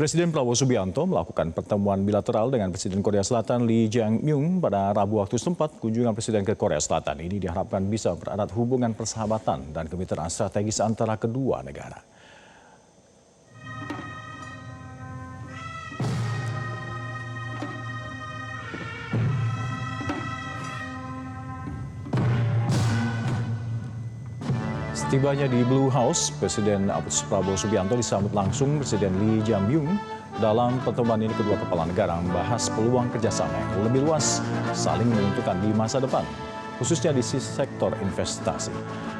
Presiden Prabowo Subianto melakukan pertemuan bilateral dengan Presiden Korea Selatan Lee Jae-myung pada Rabu waktu setempat. Kunjungan Presiden ke Korea Selatan ini diharapkan bisa bererat hubungan persahabatan dan kemitraan strategis antara kedua negara. Setibanya di Blue House, Presiden Prabowo Subianto disambut langsung Presiden Lee Jae-myung. Dalam pertemuan ini kedua kepala negara membahas peluang kerjasama yang lebih luas saling menentukan di masa depan, khususnya di sektor investasi,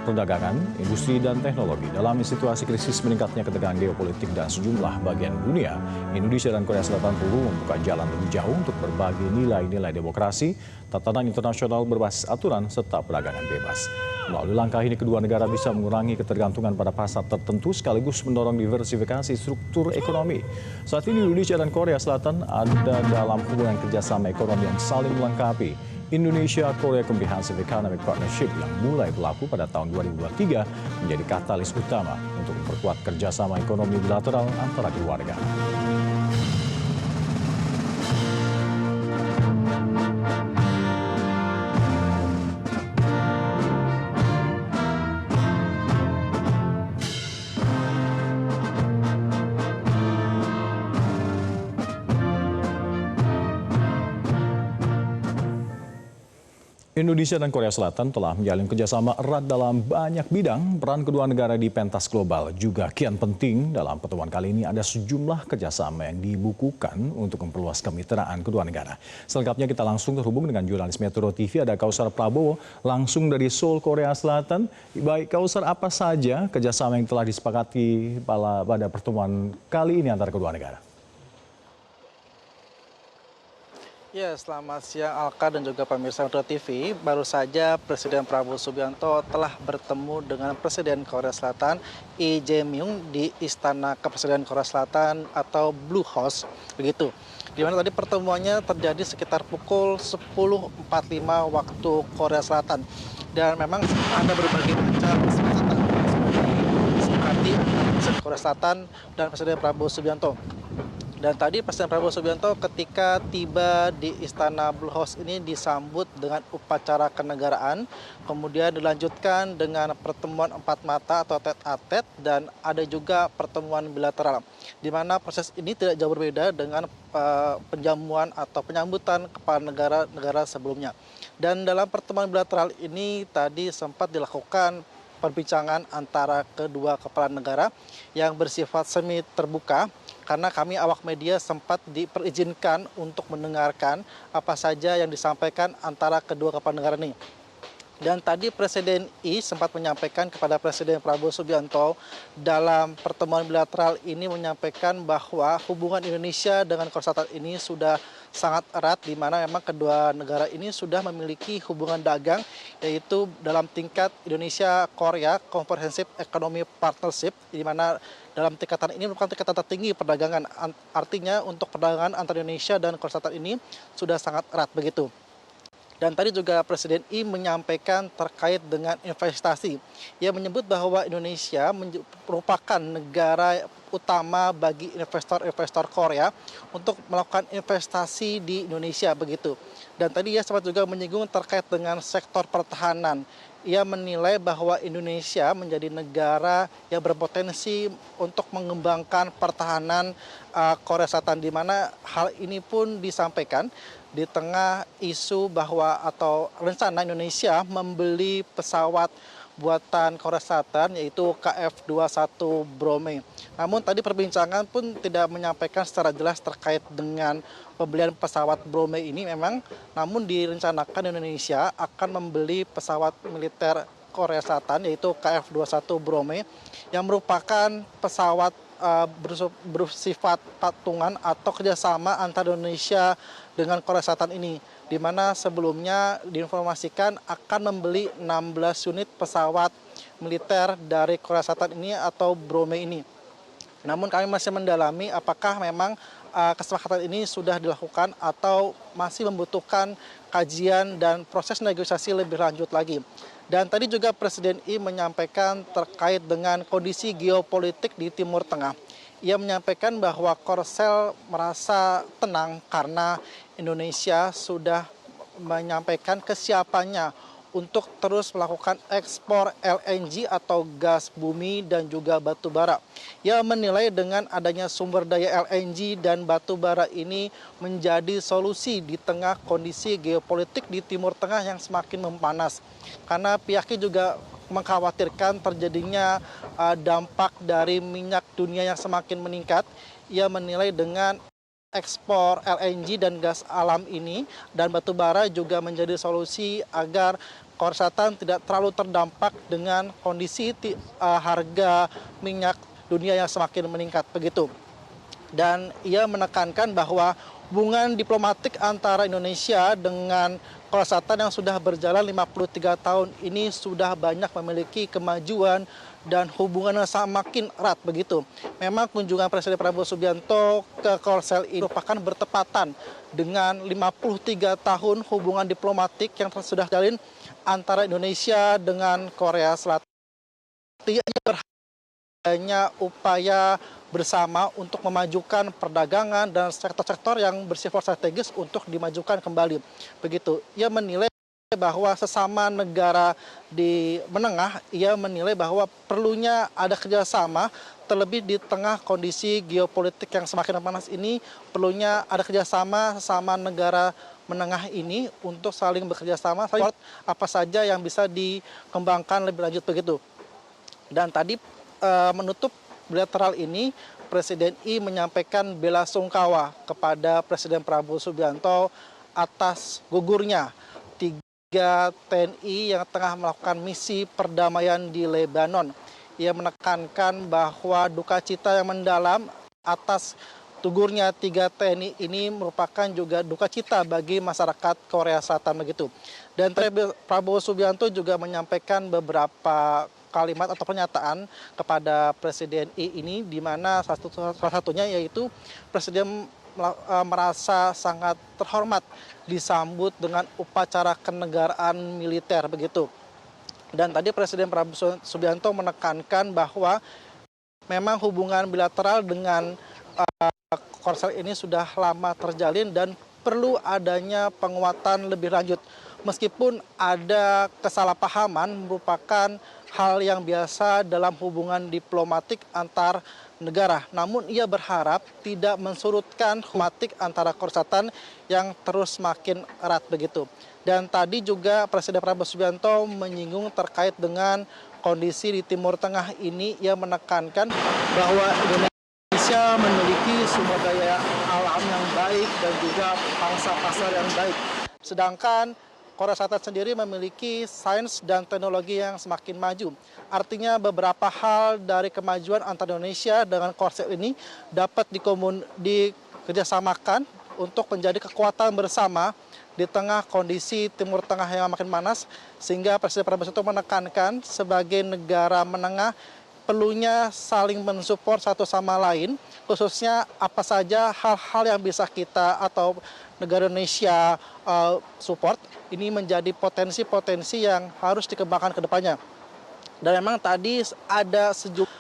perdagangan, industri, dan teknologi. Dalam situasi krisis meningkatnya ketegangan geopolitik dan sejumlah bagian dunia, Indonesia dan Korea Selatan perlu membuka jalan lebih jauh untuk berbagi nilai-nilai demokrasi, tatanan internasional berbasis aturan, serta perdagangan bebas. Melalui langkah ini, kedua negara bisa mengurangi ketergantungan pada pasar tertentu sekaligus mendorong diversifikasi struktur ekonomi. Saat ini Indonesia dan Korea Selatan ada dalam hubungan kerjasama ekonomi yang saling melengkapi. Indonesia-Korea Comprehensive Economic Partnership yang mulai berlaku pada tahun 2023 menjadi katalis utama untuk memperkuat kerjasama ekonomi bilateral antara kedua negara. Indonesia dan Korea Selatan telah menjalin kerjasama erat dalam banyak bidang. Peran kedua negara di pentas global juga kian penting. Dalam pertemuan kali ini ada sejumlah kerjasama yang dibukukan untuk memperluas kemitraan kedua negara. Selengkapnya kita langsung terhubung dengan jurnalis Metro TV, ada Kausar Prabowo langsung dari Seoul, Korea Selatan. Baik Kausar, apa saja kerjasama yang telah disepakati pada pertemuan kali ini antara kedua negara? Ya, selamat siang Alka dan juga pemirsa Metro TV. Baru saja Presiden Prabowo Subianto telah bertemu dengan Presiden Korea Selatan Lee Jae-myung di Istana Kepresiden Korea Selatan atau Blue House, begitu. Di mana tadi pertemuannya terjadi sekitar pukul 10.45 waktu Korea Selatan. Dan memang ada berbagai macam kesepakatan seperti Presiden Korea Selatan dan Presiden Prabowo Subianto. Dan tadi Presiden Prabowo Subianto ketika tiba di Istana Blue House ini disambut dengan upacara kenegaraan, kemudian dilanjutkan dengan pertemuan empat mata atau tete-a-tete, dan ada juga pertemuan bilateral, di mana proses ini tidak jauh berbeda dengan penjamuan atau penyambutan kepala negara-negara sebelumnya. Dan dalam pertemuan bilateral ini tadi sempat dilakukan perbincangan antara kedua kepala negara yang bersifat semi terbuka, karena kami awak media sempat diperizinkan untuk mendengarkan apa saja yang disampaikan antara kedua kepala negara ini. Dan tadi Presiden sempat menyampaikan kepada Presiden Prabowo Subianto dalam pertemuan bilateral ini menyampaikan bahwa hubungan Indonesia dengan Korea Selatan ini sudah sangat erat, di mana memang kedua negara ini sudah memiliki hubungan dagang, yaitu dalam tingkat Indonesia-Korea Comprehensive Economic Partnership, di mana dalam tingkatan ini merupakan tingkatan tertinggi perdagangan. Artinya untuk perdagangan antara Indonesia dan Korea Selatan ini sudah sangat erat, begitu. Dan tadi juga Presiden menyampaikan terkait dengan investasi. Ia menyebut bahwa Indonesia merupakan negara utama bagi investor-investor Korea untuk melakukan investasi di Indonesia, begitu. Dan tadi ia sempat juga menyinggung terkait dengan sektor pertahanan. Ia menilai bahwa Indonesia menjadi negara yang berpotensi untuk mengembangkan pertahanan Korea Selatan, di mana hal ini pun disampaikan di tengah isu bahwa atau rencana Indonesia membeli pesawat buatan Korea Selatan, yaitu KF-21 Brome. Namun tadi perbincangan pun tidak menyampaikan secara jelas terkait dengan pembelian pesawat Brome ini memang, namun direncanakan Indonesia akan membeli pesawat militer Korea Selatan, yaitu KF-21 Brome, yang merupakan pesawat bersifat patungan atau kerjasama antara Indonesia dengan Korea Selatan ini, di mana sebelumnya diinformasikan akan membeli 16 unit pesawat militer dari Korea Selatan ini atau Brome ini. Namun kami masih mendalami apakah memang kesepakatan ini sudah dilakukan atau masih membutuhkan kajian dan proses negosiasi lebih lanjut lagi. Dan tadi juga Presiden menyampaikan terkait dengan kondisi geopolitik di Timur Tengah. ia menyampaikan bahwa Korsel merasa tenang karena Indonesia sudah menyampaikan kesiapannya untuk terus melakukan ekspor LNG atau gas bumi dan juga batu bara. Ia menilai dengan adanya sumber daya LNG dan batu bara ini menjadi solusi di tengah kondisi geopolitik di Timur Tengah yang semakin memanas. Karena pihaknya juga mengkhawatirkan terjadinya dampak dari minyak dunia yang semakin meningkat. Ia menilai dengan ekspor LNG dan gas alam ini dan batu bara juga menjadi solusi agar Korea Selatan tidak terlalu terdampak dengan kondisi harga minyak dunia yang semakin meningkat begitu. Dan ia menekankan bahwa hubungan diplomatik antara Indonesia dengan Korea Selatan yang sudah berjalan 53 tahun ini sudah banyak memiliki kemajuan dan hubungan yang semakin erat begitu. Memang kunjungan Presiden Prabowo Subianto ke Korsel ini merupakan bertepatan dengan 53 tahun hubungan diplomatik yang sudah terjalin antara Indonesia dengan Korea Selatan. Adanya upaya bersama untuk memajukan perdagangan dan sektor-sektor yang bersifat strategis untuk dimajukan kembali. Begitu. Ia menilai bahwa sesama negara di menengah, ia menilai bahwa perlunya ada kerjasama terlebih di tengah kondisi geopolitik yang semakin panas ini, perlunya ada kerjasama sesama negara menengah ini untuk saling bekerja sama, apa saja yang bisa dikembangkan lebih lanjut begitu. Dan tadi menutup bilateral ini, Presiden I menyampaikan bela sungkawa kepada Presiden Prabowo Subianto atas gugurnya 3 TNI yang tengah melakukan misi perdamaian di Lebanon. Ia menekankan bahwa duka cita yang mendalam atas gugurnya 3 TNI ini merupakan juga duka cita bagi masyarakat Korea Selatan begitu. Dan Prabowo Subianto juga menyampaikan beberapa kalimat atau pernyataan kepada Presiden I ini, di mana salah satunya yaitu Presiden merasa sangat terhormat disambut dengan upacara kenegaraan militer begitu. Dan tadi Presiden Prabowo Subianto menekankan bahwa memang hubungan bilateral dengan Korsel ini sudah lama terjalin dan perlu adanya penguatan lebih lanjut. Meskipun ada kesalahpahaman merupakan hal yang biasa dalam hubungan diplomatik antar negara. Namun ia berharap tidak mensurutkan diplomatik antara Korea Selatan yang terus makin erat begitu. Dan tadi juga Presiden Prabowo Subianto menyinggung terkait dengan kondisi di Timur Tengah ini. Ia menekankan bahwa Indonesia memiliki sumber daya alam yang baik dan juga pangsa pasar yang baik. Sedangkan Korea Selatan sendiri memiliki sains dan teknologi yang semakin maju. Artinya beberapa hal dari kemajuan antara Indonesia dengan Korsel ini dapat dikerjasamakan untuk menjadi kekuatan bersama di tengah kondisi Timur Tengah yang makin panas, sehingga Presiden Prabowo Subianto menekankan sebagai negara menengah perlunya saling mensupport satu sama lain, khususnya apa saja hal-hal yang bisa kita atau negara Indonesia support, ini menjadi potensi-potensi yang harus dikembangkan ke depannya. Dan memang tadi ada sejumlah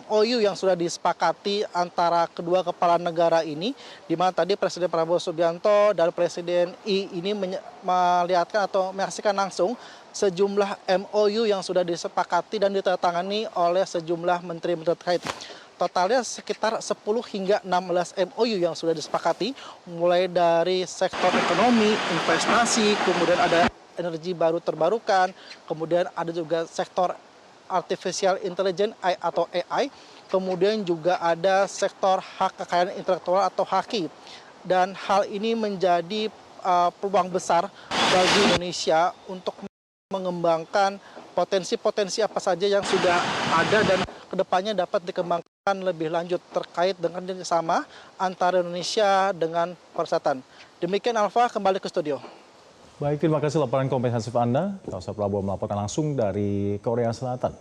MOU yang sudah disepakati antara kedua kepala negara ini, di mana tadi Presiden Prabowo Subianto dan Presiden I ini melihatkan atau menyaksikan langsung sejumlah MOU yang sudah disepakati dan ditandatangani oleh sejumlah menteri-menteri terkait. Totalnya sekitar 10 hingga 16 MOU yang sudah disepakati, mulai dari sektor ekonomi, investasi, kemudian ada energi baru terbarukan, kemudian ada juga sektor artificial intelligence atau AI, kemudian juga ada sektor hak kekayaan intelektual atau HAKI. Dan hal ini menjadi peluang besar bagi Indonesia untuk mengembangkan potensi-potensi apa saja yang sudah ada dan kedepannya dapat dikembangkan lebih lanjut terkait dengan kerjasama antara Indonesia dengan Korea Selatan. Demikian Alfa, kembali ke studio. Baik, terima kasih laporan komprehensif Anda. Kausa Prabowo melaporkan langsung dari Korea Selatan.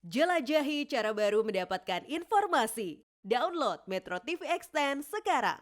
Jelajahi cara baru mendapatkan informasi. Download Metro TV Extend sekarang.